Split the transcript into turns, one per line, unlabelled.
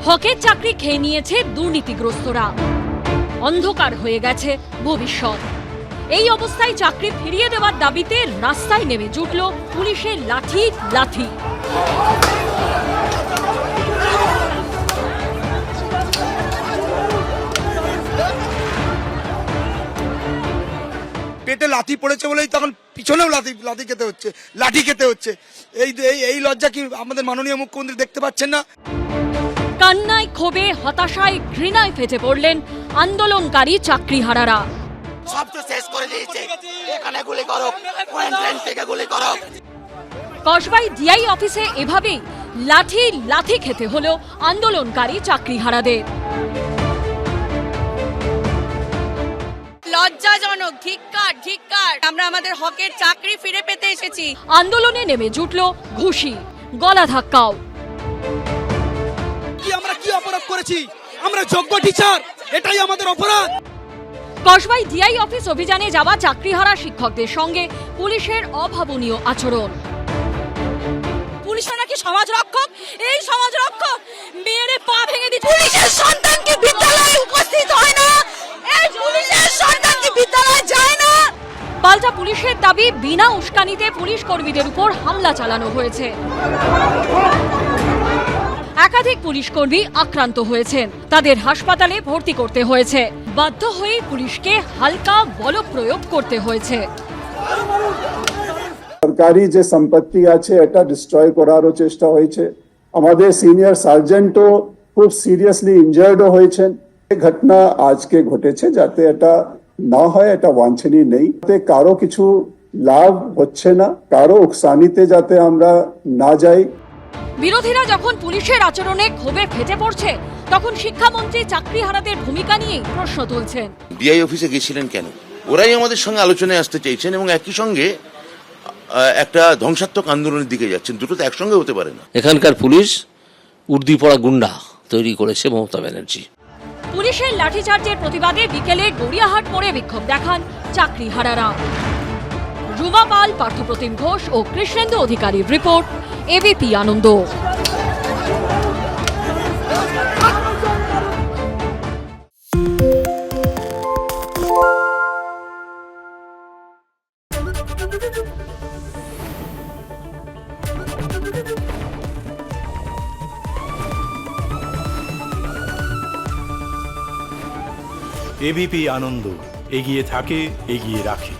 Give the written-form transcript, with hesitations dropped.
হকের চাকরি খেয়ে নিয়েছে দুর্নীতিগ্রস্তরা, অন্ধকার হয়ে গেছে ভবিষ্যৎ। এই অবস্থায় চাকরি ফিরিয়ে দেওয়ার দাবিতে রাস্তায় নেমে জুটল পুলিশের লাঠি লাঠি।
পেটে লাথি পড়েছে বলেই তখন পিছনেও লাথি খেতে হচ্ছে, লাঠি খেতে হচ্ছে। এই লজ্জা কি আমাদের মাননীয় মুখ্যমন্ত্রী দেখতে পাচ্ছেন না?
কান্নায়, ক্ষোভে, হতাশায়, ঘৃণায় ফেটে পড়লেন আন্দোলনকারী চাকরিহারারা।
সব তো শেষ করে দিয়েছে, এখানে গুলি করো, কোয়ারেন্টাইন থেকে গুলি করো।
কসবাই ডিআই অফিসে এভাবেই লাঠি লাথি খেতে হলো আন্দোলনকারী চাকরিহারাদের।
লজ্জাজনক, ধিক্কার ধিক্কার। আমরা আমাদের হকের চাকরি ফিরে পেতে এসেছি।
আন্দোলনে নেমে জুটল ঘুষি, গলা ধাক্কাও।
আমরা কি অপরাধ করেছি? আমরা যোগ্য টিচার, এটাই আমাদের অপরাধ।
কসবাই ডিআই অফিস অভিযানে যাওয়া চাকরিহারা শিক্ষকদের সঙ্গে পুলিশের অভাবনীয় আচরণ।
পুলিশরা নাকি সমাজ রক্ষক, এই সমাজ রক্ষক মেয়েরে পা ভেঙে দিচ্ছে। পুলিশের সন্তান কি বিদ্যালয়ে উপস্থিত হয় না? এই পুলিশের সন্তান কি বিদ্যালয়ে যায় না?
পাল্টা পুলিশের দাবি, বিনা উস্কানিতে পুলিশ কর্মীদের উপর হামলা চালানো হয়েছে। একাধিক পুলিশ কর্মী আক্রান্ত হয়েছেন, তাদের হাসপাতালে ভর্তি করতে হয়েছে। বাধ্য হয়ে পুলিশকে হালকা বলপ্রয়োগ করতে হয়েছে।
সরকারি যে সম্পত্তি আছে এটা ডিস্ট্রয় করারও চেষ্টা হয়েছে। আমাদের সিনিয়র সার্জেন্টও খুব সিরিয়াসলি ইনজার্ডও হয়েছেন। এই ঘটনা আজকে ঘটেছে, যাতে এটা না হয়, এটা বাঞ্ছনীয় নেই। কারো কিছু লাভ হচ্ছে না, কারো উকসানিতে যাতে আমরা না যাই।
বিরোধীরা যখন পুলিশের আচরণে ক্ষোভে ফেটে পড়ছে, তখন শিক্ষামন্ত্রী চাকরিহারাদের ভূমিকা নিয়ে প্রশ্ন তুলছেন।
ডিআই অফিসে গেছিলেন কেন? ওরাই আমাদের সঙ্গে আলোচনায় আসতে চাইছেন এবং একই সঙ্গে একটা ধ্বংসাত্মক আন্দোলনের দিকে যাচ্ছেন। দুটো তো একসঙ্গে হতে পারে না।
এখানকার পুলিশ উর্দি পড়া গুন্ডা তৈরি করেছে মমতা ব্যানার্জি।
পুলিশের লাঠিচার্জের প্রতিবাদে বিকেলে গড়িয়াহাট মোড়ে বিক্ষোভ দেখান চাকরিহারারা। রুমা পাল, পার্থপ্রতিম ঘোষ ও কৃষ্ণেন্দু অধিকারীর রিপোর্ট, এবিপি আনন্দ।
এবিপি আনন্দ, এগিয়ে থাকে, এগিয়ে রাখে।